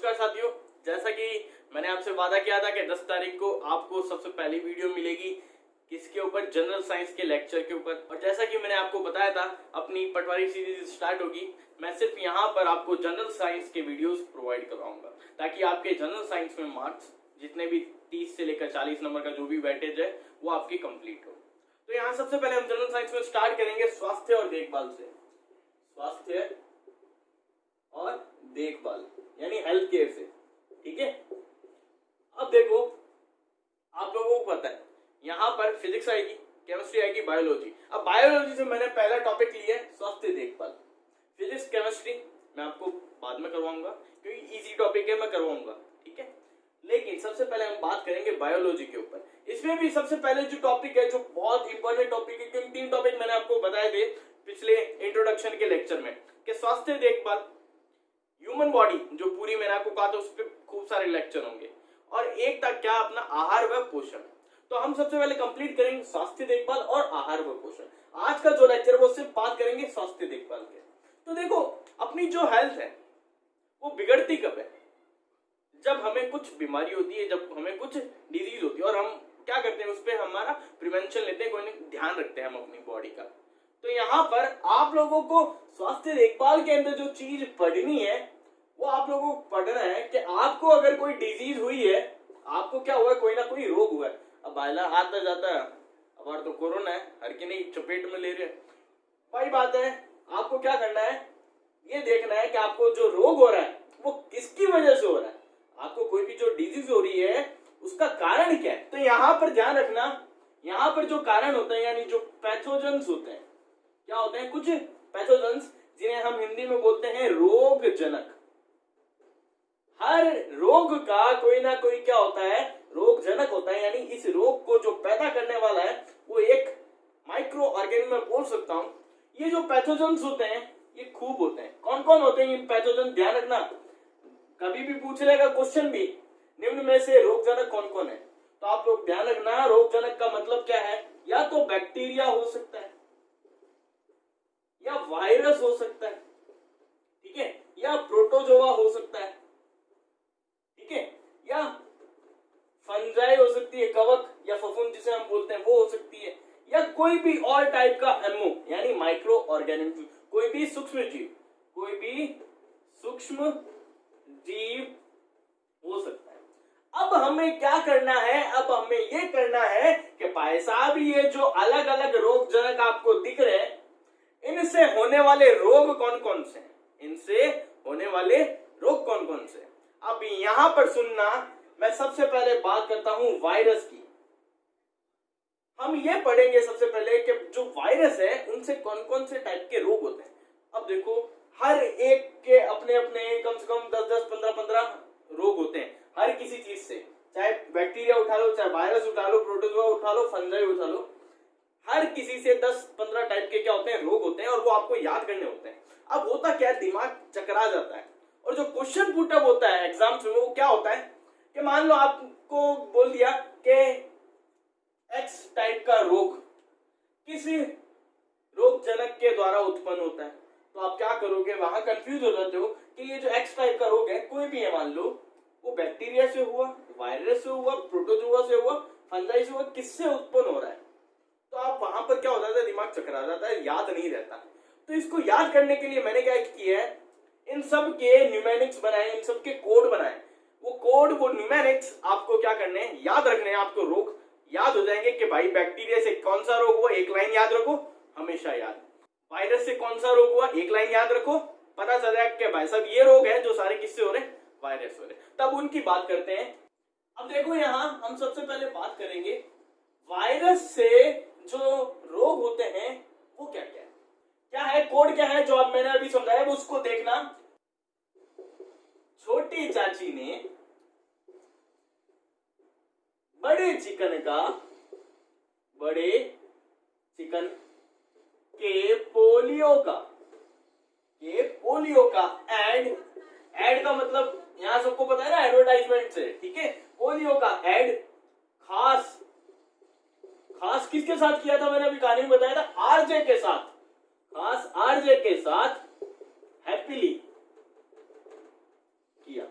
नमस्कार साथियों, जैसा कि मैंने आपसे वादा किया था कि 10 तारीख को आपको सबसे पहली वीडियो मिलेगी किसके ऊपर, जनरल साइंस के लेक्चर के ऊपर। और जैसा कि मैंने आपको बताया था अपनी पटवारी सीरीज स्टार्ट होगी, मैं सिर्फ यहाँ पर आपको जनरल साइंस के वीडियोस प्रोवाइड करवाऊंगा ताकि आपके जनरल साइंस में मार्क्स जितने भी 30 से लेकर 40 नंबर का जो भी वेटेज है वो आपकी कंप्लीट हो। तो यहाँ सबसे पहले हम जनरल साइंस में स्टार्ट करेंगे स्वास्थ्य और देखभाल से। स्वास्थ्य और देखभाल यानी हेल्थ केयर से, ठीक है। अब देखो, आप लोगों को पता है यहाँ पर फिजिक्स आएगी, केमिस्ट्री आएगी, बायोलॉजी। अब बायोलॉजी से मैंने पहला टॉपिक लिया है स्वास्थ्य देखभाल। फिजिक्स केमिस्ट्री मैं आपको बाद में करवाऊंगा क्योंकि इजी टॉपिक है, मैं करवाऊंगा, ठीक है। लेकिन सबसे पहले हम बात करेंगे बायोलॉजी के ऊपर। इसमें भी सबसे पहले जो टॉपिक है, जो बहुत इंपॉर्टेंट टॉपिक है, क्योंकि 3 टॉपिक मैंने आपको बताए थे पिछले इंट्रोडक्शन के लेक्चर में कि स्वास्थ्य देखभाल, ह्यूमन बॉडी जो पूरी मैंने आपको कहा था उस पर खूब सारे लेक्चर होंगे, और एक था क्या अपना आहार व पोषण। तो हम सबसे पहले कंप्लीट करेंगे स्वास्थ्य देखभाल और आहार व पोषण। आज का जो लेक्चर है वो सिर्फ बात करेंगे स्वास्थ्य देखभाल के। तो देखो, अपनी जो हेल्थ है वो बिगड़ती कब है? जब हमें कुछ बीमारी होती है, जब हमें कुछ डिजीज होती है, और हम क्या करते हैं उस पर हमारा प्रिवेंशन लेते हैं, कोई नहीं ध्यान रखते हैं हम अपनी बॉडी का। तो यहाँ पर आप लोगों को स्वास्थ्य देखभाल के अंदर जो चीज पढ़नी है वो आप लोगों को पढ़ना है कि आपको अगर कोई डिजीज हुई है, आपको क्या हुआ है, कोई ना कोई रोग हुआ है। अब बाला आता जाता है, अब तो कोरोना है, हर की नहीं चपेट में ले रहे हैं। वही बात है, आपको क्या करना है, ये देखना है कि आपको जो रोग हो रहा है वो किसकी वजह से हो रहा है। आपको कोई भी जो डिजीज हो रही है उसका कारण क्या है। तो यहाँ पर ध्यान रखना, यहाँ पर जो कारण होते हैं यानी जो पैथोजेंस होते हैं, क्या होते हैं, कुछ पैथोजेंस जिन्हें हम हिंदी में बोलते हैं रोगजनक। हर रोग का कोई ना कोई क्या होता है, रोगजनक होता है। यानी इस रोग को जो पैदा करने वाला है वो एक माइक्रो ऑर्गेनिज्म बोल सकता हूं। ये जो पैथोजेंस होते हैं ये खूब होते हैं। कौन कौन होते हैं ये पैथोजेंस, ध्यान रखना, कभी भी पूछ लेगा क्वेश्चन भी, निम्न में से रोगजनक कौन कौन है। तो आप लोग ध्यान रखना, रोगजनक का मतलब क्या है, या तो बैक्टीरिया हो सकता है, या वायरस हो सकता है, ठीक है, या प्रोटोजोआ हो सकता है, ठीक है, या फंजाई हो सकती है, कवक या फफूंद जिसे हम बोलते हैं वो हो सकती है, या कोई भी और टाइप का एमओ यानी माइक्रो ऑर्गेनिज्म, कोई भी सूक्ष्म जीव, कोई भी सूक्ष्म जीव हो सकता है। अब हमें क्या करना है, अब हमें ये करना है कि भाई साहब ये जो अलग अलग रोगजनक आपको दिख रहे हैं, इनसे होने वाले रोग कौन कौन से हैं, इनसे होने वाले रोग कौन कौन से हैं। अब यहां पर सुनना, मैं सबसे पहले बात करता हूं वायरस की। हम ये पढ़ेंगे सबसे पहले कि जो वायरस है उनसे कौन कौन से टाइप के रोग होते हैं। अब देखो, हर एक के अपने अपने कम से कम 10-10, 15-15 रोग होते हैं हर किसी चीज से, चाहे बैक्टीरिया उठा लो, चाहे वायरस उठा लो, प्रोटोजोआ उठा लो, फंजाई उठा लो, हर किसी से 10-15 टाइप के क्या होते हैं, रोग होते हैं, और वो आपको याद करने होते हैं। अब होता क्या है, दिमाग चकरा जाता है, और जो क्वेश्चन पुटअप होता है एग्जाम्स में वो क्या होता है कि मान लो आपको बोल दिया कि एक्स टाइप का रोग किसी रोगजनक के द्वारा उत्पन्न होता है, तो आप क्या करोगे, वहां कंफ्यूज हो जाते हो कि ये जो एक्स टाइप का रोग है कोई भी है, मान लो वो बैक्टीरिया से हुआ, वायरस से हुआ, प्रोटोजोआ से हुआ, फंजाई से हुआ, किससे उत्पन्न हो रहा है। तो आप वहां पर क्या हो जाता है, दिमाग चकरा जाता है, याद नहीं रहता। तो इसको याद करने के लिए मैंने क्या किया है, इन सब के न्यूमेरिक्स बनाए, इन सब के कोड बनाए। वो कोड, वो न्यूमेरिक्स आपको क्या करने हैं, याद रखने हैं। आपको रोग याद हो जाएंगे कि भाई बैक्टीरिया से कौन सा रोग हुआ, एक लाइन याद रखो, हमेशा याद। वायरस से कौन सा रोग हुआ, एक लाइन याद रखो, पता चल जाएगा कि भाई साहब ये रोग है जो सारे किससे हो रहे हैं, वायरस हो रहे। तब उनकी बात करते हैं। अब देखो, यहां हम सबसे पहले बात करेंगे वायरस से जो रोग होते हैं वो क्या क्या है, क्या है, कोड क्या है, जो अब मैंने अभी समझाया वो उसको देखना। छोटी चाची ने बड़े चिकन के पोलियो का एड का मतलब यहां सबको पता है ना, एडवर्टाइजमेंट से, ठीक है। पोलियो का एड खास किसके साथ किया था, मैंने अभी कहानी में बताया था, आरजे के साथ, खास आरजे के साथ हैप्पीली किया।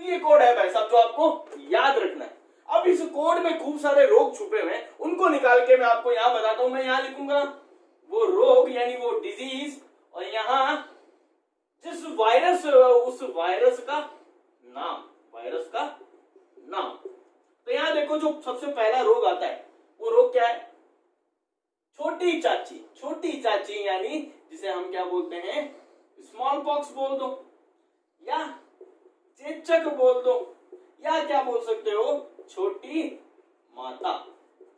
ये कोड है भाई साहब जो आपको याद रखना है। अब इस कोड में खूब सारे रोग छुपे हुए हैं, उनको निकाल के मैं आपको यहां बताता हूं। मैं यहां लिखूंगा वो रोग यानी वो डिजीज, और यहां जिस वायरस उस वायरस का नाम, वायरस का नाम। तो यहां देखो जो सबसे पहला रोग आता है वो रोग क्या है? छोटी चाची। छोटी चाची यानी जिसे हम क्या बोलते हैं? स्मॉल पॉक्स बोल दो, या चेचक बोल दो, या क्या बोल सकते हो? छोटी माता।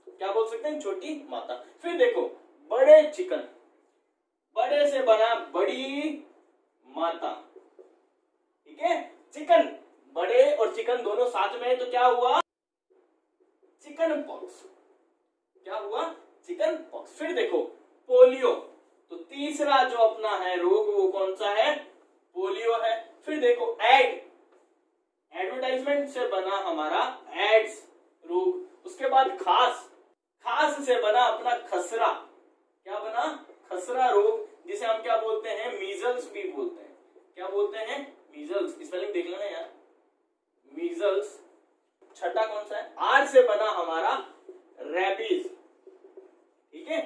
क्या बोल सकते हैं? छोटी माता। फिर देखो बड़े चिकन, बड़े से बना बड़ी माता। ठीक है, चिकन बड़े और चिकन दोनों साथ में है तो क्या हुआ? Chicken pox. क्या हुआ? Chicken pox. फिर देखो पोलियो, तो तीसरा जो अपना है रोग वो कौन सा है? पोलियो है। फिर देखो एडवर्टाइजमेंट से बना हमारा एड्स रोग। उसके बाद खास, खास से बना अपना खसरा। क्या बना? खसरा रोग, जिसे हम क्या बोलते हैं? मीजल्स भी बोलते हैं। क्या बोलते हैं? मीजल्स। स्पेलिंग देख लेना यार, मीजल्स। छठा कौन सा है? आर से बना हमारा रेबीज। ठीक है,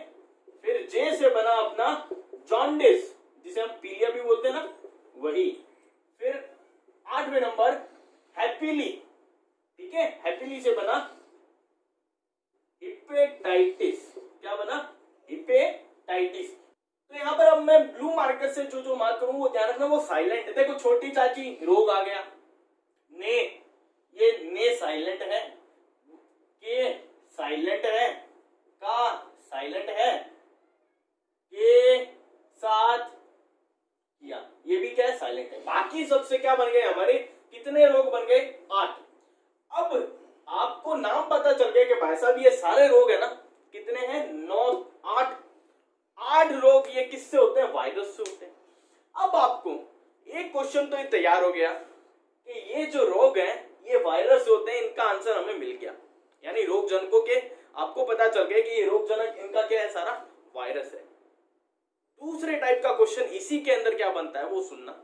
फिर जे से बना अपना जॉन्डिस, जिसे हम पीलिया भी बोलते हैं ना, वही। फिर 8वें नंबर हैप्पीली। ठीक है, हैप्पीली से बना हिपेटाइटिस। क्या बना? हिपेटाइटिस। तो यहां पर अब मैं ब्लू मार्कर से जो मार्क करूं वो ध्यान रखना वो साइलेंट है। देखो छोटी चाची रोग आ गया, ने, ये ने साइलेंट है, के साइलेंट है, का साइलेंट है, के साथ किया, ये भी क्या है? साइलेंट है। बाकी सबसे क्या बन गए हमारे? कितने रोग बन गए? 8। अब आपको नाम पता चल गया कि भाई साहब ये सारे रोग है ना, कितने हैं? 9, 8 रोग। ये किससे होते हैं? वायरस से होते हैं। अब आपको एक क्वेश्चन तो ये तैयार हो गया कि ये जो रोग हैं ये वायरस होते हैं, इनका आंसर हमें मिल गया। यानी रोग जनकों के आपको पता चल गया कि ये रोग जनक इनका क्या है? सारा वायरस है। दूसरे टाइप का क्वेश्चन इसी के अंदर क्या बनता है वो सुनना।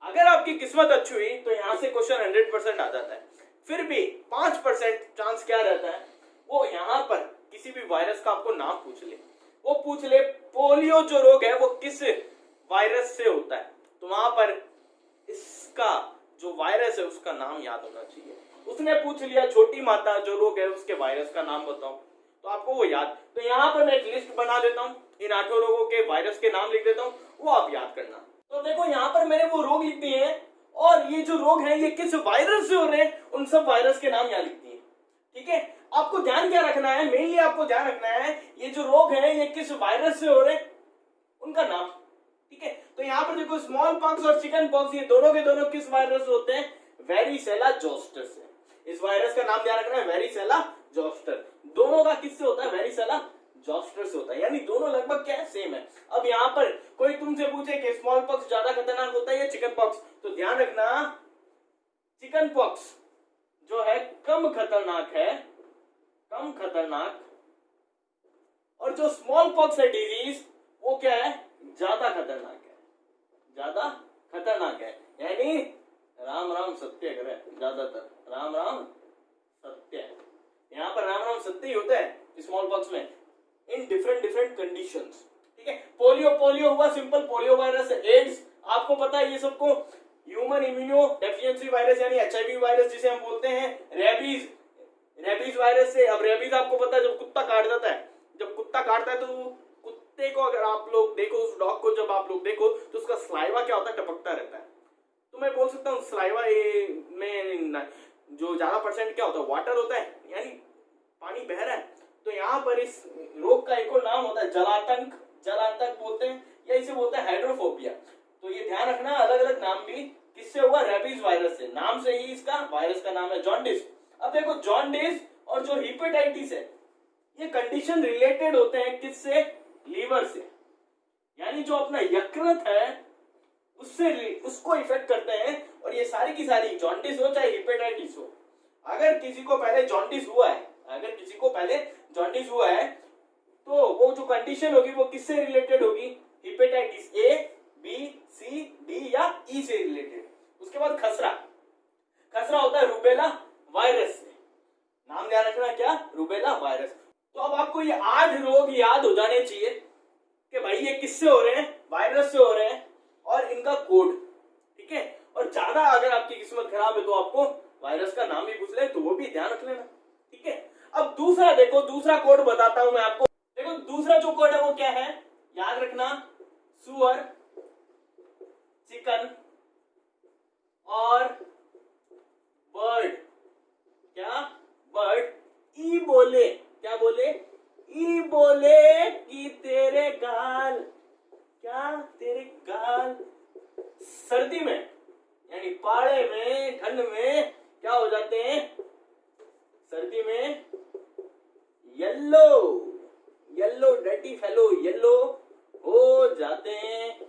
अगर आपकी किस्मत अच्छी हुई तो यहां से क्वेश्चन 100% आ जाता है। फिर भी 5% चांस क्या रहता है? वो यहां पर किसी भी वायरस का आपको नाम पूछ ले। वो पूछ ले पोलियो जो रोग है वो किस वायरस से होता है, तो वहां पर इसका जो वायरस है उसका नाम याद होना चाहिए। उसने पूछ लिया छोटी माता जो रोग है उसके वायरस का नाम बताओ, तो आपको वो याद। तो यहां पर मैं एक लिस्ट बना देता हूं, इन 8 रोगों के वायरस के नाम लिख देता हूं, वो आप याद करना। तो देखो यहां पर मैंने वो रोग लिख दिए हैं, और ये जो रोग है ये किस वायरस से हो रहे हैं उन सब वायरस के नाम यहां लिख दिए। ठीक है, आपको ध्यान क्या रखना है? मेनली आपको ध्यान रखना है ये जो रोग है ये किस वायरस से हो रहे हैं उनका नाम। ठीक है, तो यहां पर देखो स्मॉल पॉक्स और चिकन पॉक्स ये दोनों के दोनों किस वायरस से होते हैं? वेरिसेला जोस्टर से। इस वायरस का नाम ध्यान रखना है, वेरिसेला जोस्टर। दोनों का किससे होता है? वेरिसेला जोस्टर से होता है। यानी दोनों लगभग क्या है? सेम है। अब यहां पर कोई तुमसे पूछे कि स्मॉल पॉक्स ज्यादा खतरनाक होता है या चिकन पॉक्स, तो ध्यान रखना चिकन पॉक्स जो है कम खतरनाक है, कम खतरनाक, और जो स्मॉल पॉक्स है डिजीज वो क्या है? ज्यादा खतरनाक है, ज्यादा खतरनाक है। यानी राम राम सत्य करे, ज्यादातर राम राम सत्य। यहां पर राम राम सत्य ही होता है स्मॉल पॉक्स में, इन डिफरेंट कंडीशंस। ठीक है, पोलियो हुआ सिंपल, पोलियो वायरस। एड्स आपको पता है ये सबको, ह्यूमन इम्यूनो डेफिशिएंसी वायरस यानी HIV वायरस जिसे हम बोलते हैं, रेबीज वायरस से। अब रेबीज आपको पता है जब कुत्ता काट जाता है, जब कुत्ता काटता है तो कुत्ते को अगर आप लोग देखो, उस डॉग को जब आप लोग देखो तो उसका स्लाइवा क्या होता है? टपकता रहता है। तो मैं बोल सकता हूँ स्लाइवा में जो ज्यादा परसेंट क्या होता है? वाटर होता है, यानी पानी बह रहा है। तो यहाँ पर इस रोग का एक और नाम होता है जलातंक, जलातंक बोलते हैं, या इसे बोलते हैं हाइड्रोफोबिया। तो ये ध्यान रखना अलग अलग नाम भी किससे हुआ? रेबीज वायरस से। नाम से ही इसका वायरस का नाम है जॉन्डिस। अब देखो जॉन्डिस और जो हिपेटाइटिस है ये कंडीशन रिलेटेड होते हैं किससे? लीवर से। यानी जो अपना यकृत है उससे उसको इफेक्ट करते हैं। और ये सारी की सारी जॉन्डिस हो चाहे हिपेटाइटिस हो, अगर किसी को पहले जॉन्डिस हुआ है, अगर किसी को पहले जॉन्डिस हुआ है तो वो जो कंडीशन होगी वो किससे रिलेटेड होगी? Hepatitis A, B, C, D या E से रिलेटेड। उसके बाद खसरा, खसरा होता है रूबेला वायरस से। नाम ध्यान रखना क्या, रूबेला वायरस। तो अब आपको ये 8 रोग याद हो जाने चाहिए कि भाई ये किससे हो रहे हैं, वायरस से हो रहे हैं, और इनका कोड, ठीक है। और ज्यादा अगर आपकी किस्मत खराब है तो आपको वायरस का नाम भी पूछ ले तो वो भी ध्यान रख लेना, ठीक है। अब दूसरा देखो, दूसरा कोड बताता हूं मैं आपको। देखो दूसरा जो कोड है वो क्या है, याद रखना, सुअर, चिकन और बर्ड। क्या, बर्ड। ई बोले, क्या बोले, ई बोले कि तेरे गाल, क्या, तेरे गाल सर्दी में यानी पाड़े में, ठंड में क्या हो जाते हैं, सर्दी में yellow, yellow, dirty fellow, yellow हो जाते हैं।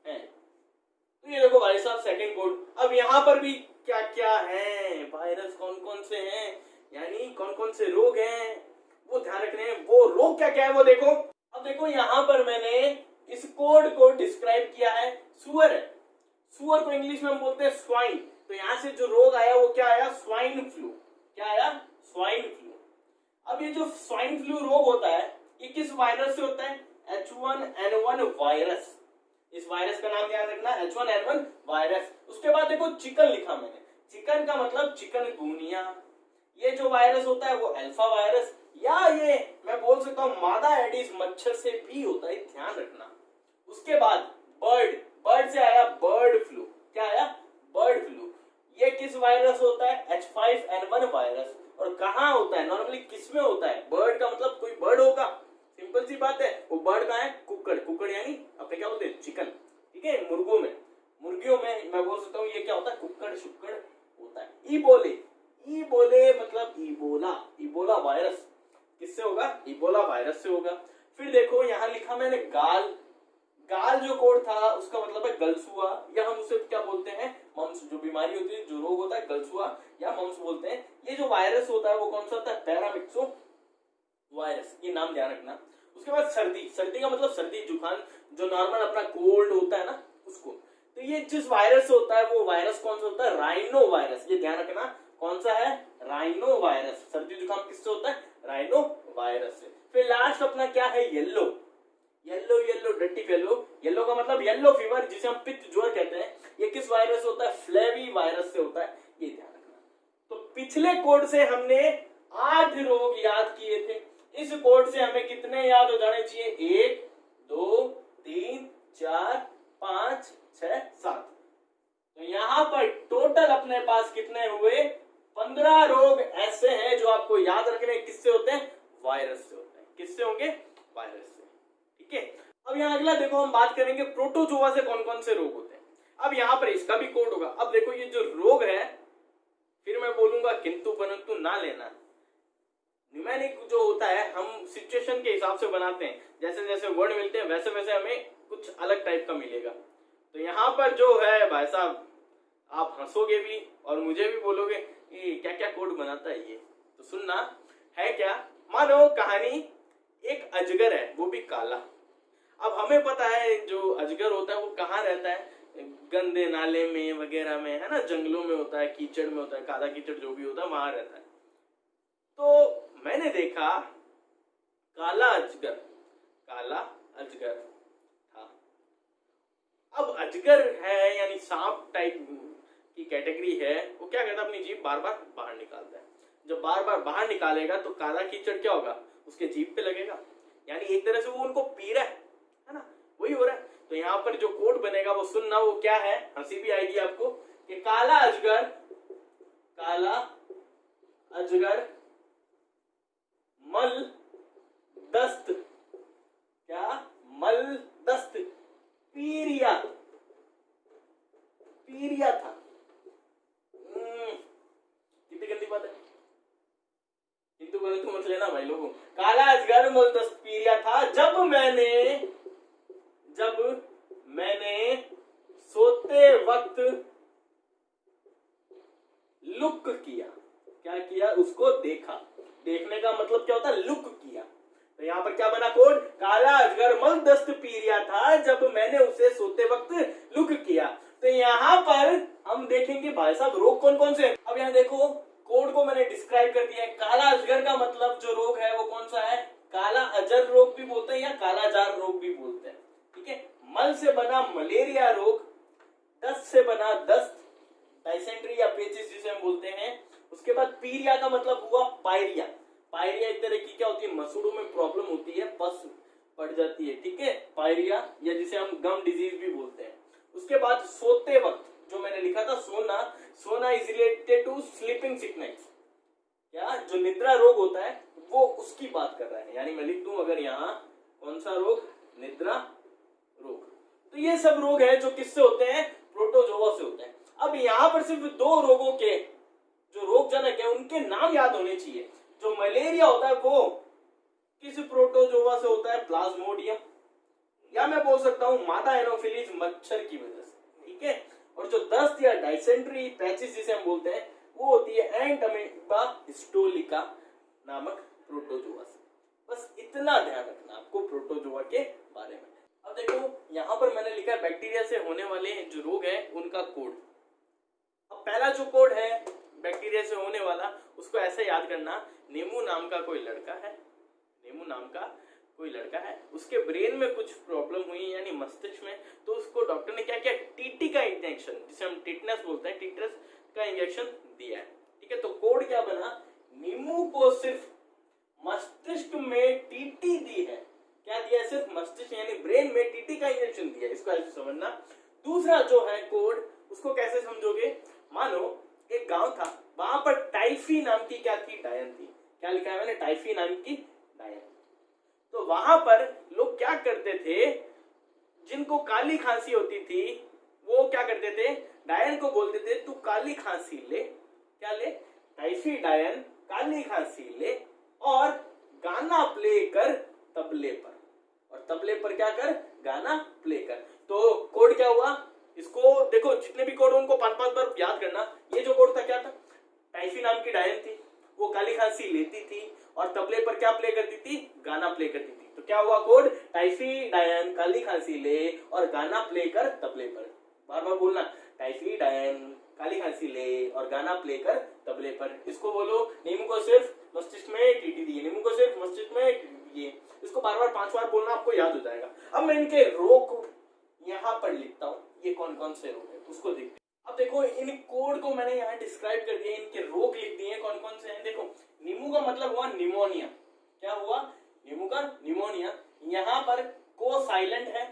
तो ये देखो भाई साहब सेकंड कोड। अब यहां पर भी क्या क्या है, वायरस कौन कौन से हैं, यानी कौन कौन से रोग हैं वो ध्यान रखने हैं। वो रोग क्या क्या है वो देखो। अब देखो यहां पर मैंने इस कोड को डिस्क्राइब किया है, सुअर है, सुअर को इंग्लिश में हम बोलते हैं स्वाइन। तो यहां से जो रोग आया वो क्या आया, स्वाइन फ्लू। क्या आया, स्वाइन फ्लू। अब ये जो स्वाइन फ्लू रोग होता है ये किस वायरस से होता है, H1N1 वायरस। इस वायरस का नाम ध्यान रखना, H1N1 वायरस। उसके बाद देखो चिकन लिखा मैंने, चिकन का मतलब चिकनगुनिया। ये जो वायरस होता है वो अल्फा वायरस, या ये मैं बोल सकता हूं मादा एडिस मच्छर से भी होता है, ध्यान रखना। उसके बाद बर्ड, बर्ड से आया बर्ड फ्लू। क्या आया, बर्ड फ्लू। ये किस वायरस होता है, H5N1 वायरस। और कहाँ होता है, नॉर्मली किसमें होता है, बर्ड का मतलब कोई बर्ड होगा, सिंपल सी बात है। वो बर्ड कहाँ है, कुक्कड़, कुक्कड़ यानी अपने क्या बोलते हैं, चिकन, ठीक है। मुर्गों में, मुर्गियों में मैं बोल सकता हूँ ये क्या होता है, कुक्कड़ शुक्कड़ होता है। ई बोले, ई बोले मतलब इबोला, इबोला वायरस किससे होगा, इबोला वायरस से होगा। फिर देखो यहाँ लिखा मैंने गाल, गाल जो कोड था उसका मतलब है गलसुआ, या हम उसे क्या बोलते हैं, मम्स। जो बीमारी होती है, जो रोग होता है गलसुआ या मम्स बोलते हैं। ये जो वायरस होता है वो कौन सा होता है, पैरामिक्सो वायरस, ये नाम ध्यान रखना। उसके बाद सर्दी, सर्दी का मतलब सर्दी जुकाम, जो नॉर्मल अपना कोल्ड होता है ना उसको। तो ये जिस वायरस से होता है वो वायरस कौन सा होता है, राइनो वायरस, ये ध्यान रखना। कौन सा है, राइनो वायरस। सर्दी जुकाम किससे होता है, राइनो वायरस से। फिर लास्ट अपना क्या है, yellow, yellow, yellow dirty fellow. Yellow का मतलब येलो फीवर, जिसे हम पित्त ज्वर कहते हैं। ये किस वायरस से होता है, फ्लेवी वायरस से होता है, ये ध्यान रखना। तो पिछले कोड से हमने 8 रोग याद किए थे। इस कोड से हमें कितने याद हो जाने चाहिए, 1 2 3 4 5 6 7। तो यहां पर टोटल अपने पास कितने हुए, 15 रोग ऐसे हैं जो आपको याद रखने, किससे होते हैं, वायरस से होते हैं। किससे होंगे, वायरस से, ठीक है। अब यहाँ अगला देखो, हम बात करेंगे प्रोटोजोआ से कौन कौन से रोग होते हैं। अब यहाँ पर इसका भी कोड होगा। अब देखो ये जो रोग है, फिर मैं बोलूंगा किंतु परंतु ना लेना। न्यूमेरिक जो होता है हम सिचुएशन के हिसाब से बनाते हैं, जैसे जैसे वर्ड मिलते हैं वैसे वैसे हमें कुछ अलग टाइप का मिलेगा। तो यहाँ पर जो है भाई साहब, आप हंसोगे भी और मुझे भी बोलोगे ये क्या क्या कोड बनाता है ये। तो सुनना है क्या, मानो कहानी एक अजगर है, वो भी काला। अब हमें पता है जो अजगर होता है वो कहाँ रहता है, गंदे नाले में वगैरह में, है ना, जंगलों में होता है, कीचड़ में होता है, काला कीचड़ जो भी होता है वहां रहता है। तो मैंने देखा काला अजगर, काला अजगर था। अब अजगर है यानी सांप टाइप की कैटेगरी है, वो क्या करता है, अपनी जीभ बार बार बाहर निकालता है। जब बार बार बाहर निकालेगा तो काला कीचड़ क्या होगा, उसके जीभ पे लगेगा, यानी एक तरह से वो उनको पी रहा है ना, वही हो रहा है। तो यहाँ पर जो कोड बनेगा वो सुनना, वो क्या है, हंसी भी आएगी आपको, कि काला अजगर, काला अजगर मल दस्त, क्या, मल दस्त पीरिया, पीरिया था। कितनी गंदी बात है, किंतु परंतु मत लेना भाई लोगों। काला अजगर मल दस्त पीरिया था जब मैंने सोते वक्त लुक किया। क्या किया, उसको देखा। देखने का मतलब क्या होता है, लुक किया। तो यहाँ पर क्या बना कोड, काला अजगर मल दस्त पीरिया था जब मैंने उसे सोते वक्त लुक किया। तो यहाँ पर हम देखेंगे भाई साहब रोग कौन कौन से हैं। अब यहाँ देखो कोड को मैंने डिस्क्राइब कर दिया है। काला अजगर का मतलब जो रोग है वो कौन सा है, काला अजर रोग भी बोलते हैं या काला जार रोग भी बोलते हैं। ठीक है, मल से बना मलेरिया रोग, दस्त से बना दस्त, डायसेंट्री या पेचिस जिसे हम बोलते हैं। उसके बाद पीरिया का मतलब हुआ पायरिया। पायरिया एक तरह की क्या होती है, मसूड़ों में प्रॉब्लम होती है, पस पड़ जाती है। ठीक है, पायरिया या जिसे हम गम डिजीज भी बोलते हैं। उसके बाद सोते वक्त जो मैंने लिखा था सोना, सोना is related to sleeping sickness, क्या जो निद्रा रोग होता है वो उसकी बात कर रहा है। यानी मैं लिख दूं अगर यहाँ कौन सा रोग, निद्रा रोग। तो ये सब रोग है जो किससे होते हैं, प्रोटोजोआ से होते हैं। अब यहाँ पर सिर्फ दो रोगों के जो रोगजनक है उनके नाम याद होने चाहिए। जो मलेरिया होता है वो किस प्रोटोजोआ से होता है, प्लाज्मोडियम, या मैं बोल सकता हूं मादा एनोफिलीज मच्छर की वजह से। ठीक है, और जो दस्त या डायसेंट्री पैचिस जिसे हम बोलते हैं वो होती है एंट अमीबा हिस्टोलिका नामक प्रोटोजोआ से। बस इतना ध्यान रखना आपको प्रोटोजोआ के बारे में। अब देखो यहाँ पर मैंने लिखा है बैक्टीरिया से होने वाले जो रोग है उनका कोड। अब पहला जो कोड है बैक्टीरिया से होने वाला उसको ऐसे याद करना, नेमू नाम का कोई लड़का है, नेमू नाम का कोई लड़का है, उसके ब्रेन में कुछ प्रॉब्लम हुई यानी मस्तिष्क में, तो उसको डॉक्टर ने क्या किया, टीटी का इंजेक्शन जिसे हम टिटनेस बोलते हैं, टिटनेस का इंजेक्शन दिया है। ठीक है, तो कोड क्या बना, नींबू को सिर्फ मस्तिष्क में टीटी दी है। क्या दिया है, सिर्फ मस्तिष्क यानी ब्रेन में टीटी का इंजेक्शन दिया है, इसको ऐसे समझना। दूसरा जो है कोड उसको कैसे समझोगे, मानो एक गांव था, वहां पर टाइफी नाम की क्या थी, डायन थी। क्या लिखा है मैंने, टाइफी नाम की डायन। तो वहां पर लोग क्या करते थे, जिनको काली खांसी होती थी वो क्या करते थे, डायन को बोलते थे तू काली खांसी ले, क्या ले, टाइफी डायन काली खांसी ले और गाना प्ले कर तबले पर, और तबले पर क्या कर, गाना प्ले कर। तो कोड क्या हुआ, इसको देखो जितने भी कोड उनको 5-5 बार याद करना। ये जो कोड था क्या था, टाइफी नाम की डायन थी, वो काली खांसी लेती थी और तबले पर क्या प्ले करती थी, गाना प्ले करती थी। तो क्या हुआ कोड, टाइफी डायन काली खांसी ले और गाना प्ले कर तबले पर। बार बार बोलना, टाइफी डायन काली खांसी ले और गाना प्ले कर तबले पर। इसको बोलो नींबू को सिर्फ मस्तिष्क में टीटी दिए, नींबू को सिर्फ मस्तिष्क में टीटी दिए। इसको बार बार 5 बार बोलना, आपको याद हो जाएगा। अब मैं इनके रोग यहाँ पर लिखता हूँ, ये कौन कौन से रोग है उसको देखते हैं। अब देखो इन कोड को मैंने यहाँ डिस्क्राइब कर दिया, इनके रोग लिख दिए कौन कौन से हैं। देखो नींबू का मतलब हुआ निमोनिया, क्या हुआ, नींबू का निमोनिया। यहाँ पर को साइलेंट है,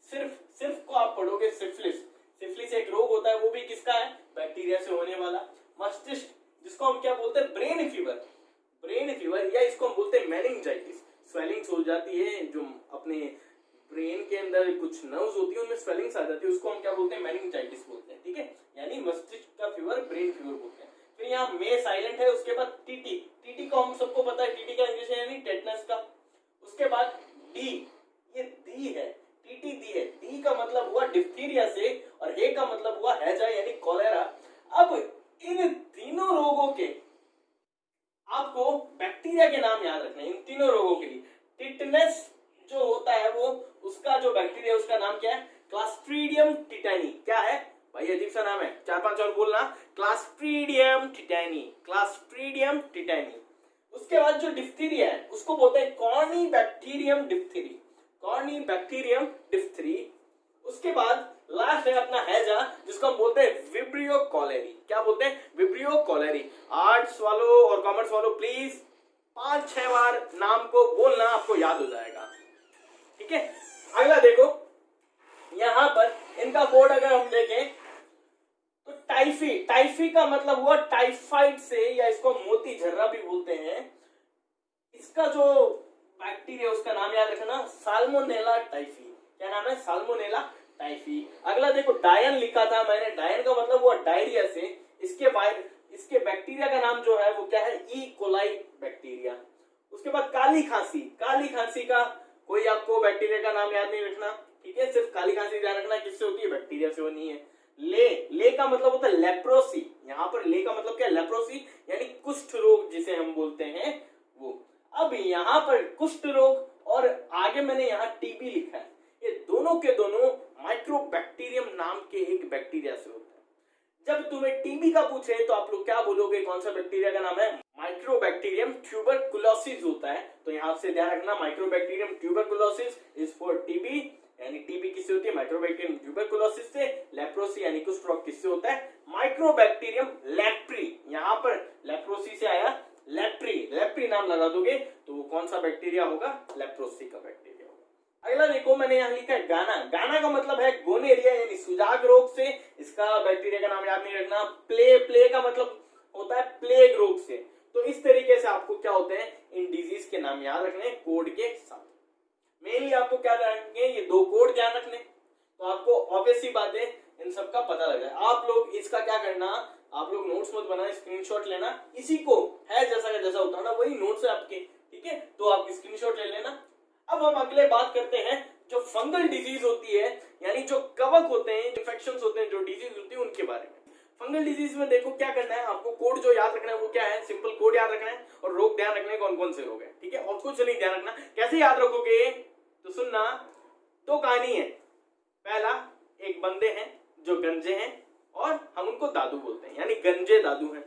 सिर्फ को आप पढ़ोगे सिफिलिस, सिफिलिस एक रोग होता है, वो भी किसका है, बैक्टीरिया से होने वाला। मस्तिष्क जिसको हम क्या बोलते हैं, ब्रेन फीवर, ब्रेन फीवर या इसको हम बोलते हैं मेनिंजाइटिस, स्वेलिंग्स हो जाती है जो अपने ब्रेन के अंदर कुछ नर्व्स होती है उनमें स्वेलिंग्स आ जाती है, उसको हम क्या बोलते हैं, मेनिंजाइटिस बोलते हैं। ठीक है, यानी मस्तिष्क का फीवर ब्रेन फीवर बोलते हैं। फिर यहाँ मे साइलेंट है, उसके बाद टीटी, टीटी को हम सबको पता है, टीटी का इंग्लिश है यानी टेटनस का। उसके बाद डी, ये दी है, टीटी दी है, डी का मतलब हुआ डिप्थीरिया से और हे का मतलब हुआ हैजा यानी कॉलेरा। अब इन तीनों रोगों के आपको बैक्टीरिया के नाम याद रखना है, इन तीनों रोगों के लिए। टिटनेस जो होता है वो उसका जो बैक्टीरिया उसका नाम क्या है, क्लास्ट्रीडियम टिटानी। क्या है भाई, अजीब सा नाम है, 4-5 और बोलना, क्लास्ट्रीडियम टिटानी, क्लास्ट्रीडियम टिटानी। उसके बाद जो डिप्थीरिया है उसको बोलते हैं कॉर्नीबैक्टीरियम डिप्थीरी, कॉर्नीबैक्टीरियम डिप्थीरी। उसके बाद लास्ट है अपना हैजा जिसको हम बोलते हैं विब्रियो कॉलेरी। क्या बोलते हैं, विब्रियो कॉलेरी। आर्ट्स वालों और कॉमर्स वालों प्लीज 5-6 बार नाम को बोलना, आपको याद हो जाएगा। ठीक है, अगला देखो यहां पर इनका कोड अगर हम देखें तो टाइफी, टाइफी का मतलब हुआ टाइफाइड से, या इसको मोती झर्रा भी बोलते हैं। इसका जो बैक्टीरिया उसका नाम याद रखना, साल्मोनेला टाइफी। क्या नाम है, साल्मोनेला टाइफी। अगला देखो डायन लिखा था मैंने, डायन का मतलब हुआ डायरिया से। इसके बैक्टीरिया का नाम जो है वो क्या है, ई कोलाई बैक्टीरिया। उसके बाद काली खांसी, काली खांसी का कोई आपको बैक्टीरिया का नाम याद नहीं रखना। ठीक है, सिर्फ काली खांसी ध्यान रखना किससे होती है, बैक्टीरिया से होनी है। ले का मतलब होता है लेप्रोसी, यहाँ पर ले का मतलब क्या है, लेप्रोसी यानी कुष्ठ रोग जिसे हम बोलते हैं वो। अब यहाँ पर कुष्ठ रोग और आगे मैंने यहाँ टीबी लिखा है, ये दोनों के दोनों माइक्रोबैक्टीरियम नाम के एक बैक्टीरिया से होता है। तुम्हें टीबी का पूछे तो आप लोग क्या बोलोगे, कौन सा बैक्टीरिया का नाम है? माइक्रोबैक्टीरियम ट्यूबरकुलोसिस होता है। तो यहाँ से ध्यान रखना, mycobacterium tuberculosis is for TB, यानी टीबी किससे होती है? माइक्रोबैक्टीरियम ट्यूबरकुलोसिस से। लेप्रोसी यानी कुष्ठ रोग किससे होता है? माइक्रोबैक्टीरियम लेप्री, यहाँ पर लेप्रोसी से आया लेप्री, लेप्री नाम लगा दोगे तो वो कौन सा बैक्टीरिया होगा? लेप्रोसी का बैक्टीरिया होगा। अगला देखो, मैंने यहाँ लिखा है गाना। गाना का मतलब है गोनेरिया यानी सुजाग रोग से। इसका बैक्टीरिया का नाम याद नहीं रखना। प्ले, प्ले का मतलब होता है प्लेग रोग से। तो इस तरीके से आपको क्या होते हैं, इन डिजीज के नाम याद रखने कोड के साथ। मेनली आपको क्या रखेंगे, ये दो कोड ध्यान रखने, तो आपको ऑब्वियस सी बात है इन सब का पता लग जाए। आप लोग इसका क्या करना, आप लोग नोट्स मत बनाना, स्क्रीनशॉट लेना, इसी को है जैसा का जैसा होता है ना वही नोट्स है आपके, ठीक है? तो आप स्क्रीनशॉट ले लेना। अब हम अगले बात करते हैं जो फंगल डिजीज होती है, यानी जो कवक होते हैं, इन्फेक्शंस होते हैं, जो डिजीज होती है उनके बारे में। फंगल डिजीज में देखो क्या करना है आपको, कोड जो याद रखना है वो क्या है? सिंपल कोड याद रखना है और रोग ध्यान रखना है कौन कौन से रोग है, ठीक है? और कुछ नहीं ध्यान रखना। कैसे याद रखोगे तो सुनना, तो कहानी है। पहला, एक बंदे हैं जो गंजे हैं और हम उनको दादू बोलते हैं, यानी गंजे दादू हैं।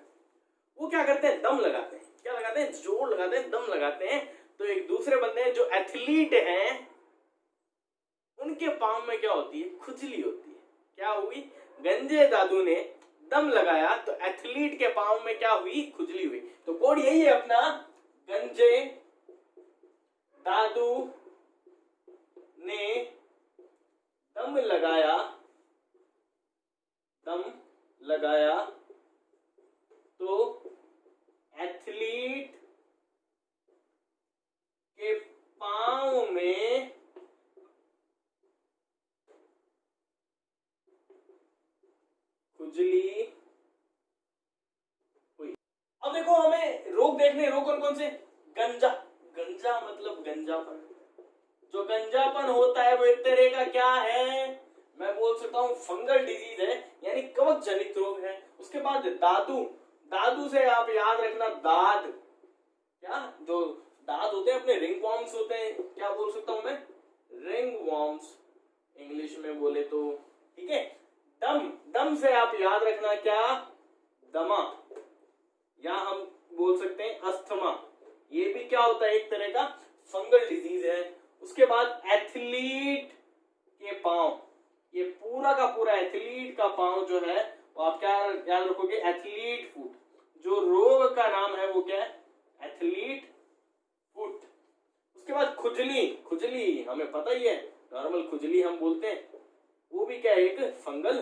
वो क्या करते हैं? दम लगाते हैं। क्या लगाते हैं? जोर लगाते हैं, दम लगाते हैं। तो एक दूसरे बंदे हैं जो एथलीट हैं, उनके पांव में क्या होती है? खुजली होती है। क्या हुई? गंजे दादू ने दम लगाया तो एथलीट के पांव में क्या हुई? खुजली हुई। तो कोड यही है अपना, गंजे दादू ने दम लगाया, दम लगाया तो एथलीट के पांव में खुजली हुई। अब देखो हमें रोग देखने, रोग कौन कौन से? गंजा, गंजा मतलब गंजापन। जो गंजापन होता है वो एक तरह का क्या है, मैं बोल सकता हूं फंगल डिजीज है, यानी कवक जनित रोग है। उसके बाद दादू, दादू से आप याद रखना दाद, क्या जो दाद होते हैं अपने रिंग वॉर्म्स होते हैं, क्या बोल सकता हूं मैं? रिंग वॉर्म्स इंग्लिश में बोले तो, ठीक है? दम, दम से आप याद रखना क्या? दमा, या हम बोल सकते हैं अस्थमा। ये भी क्या होता है? एक तरह का फंगल डिजीज है। उसके बाद एथलीट के पांव, ये पूरा का पूरा एथलीट का पांव जो है वो आप क्या याद रखोगे? Athlete foot. जो रोग का नाम है वो क्या है? Athlete foot. उसके बाद खुजली, खुजली हमें पता ही है, नॉर्मल खुजली हम बोलते हैं, वो भी क्या है? एक फंगल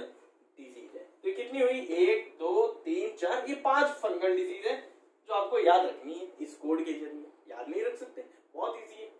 डिजीज है। तो कितनी हुई? 1 2 3 4, ये 5 फंगल डिजीज है जो आपको याद रखनी है इस कोड के जरिए। याद नहीं रख सकते? बहुत इजी है।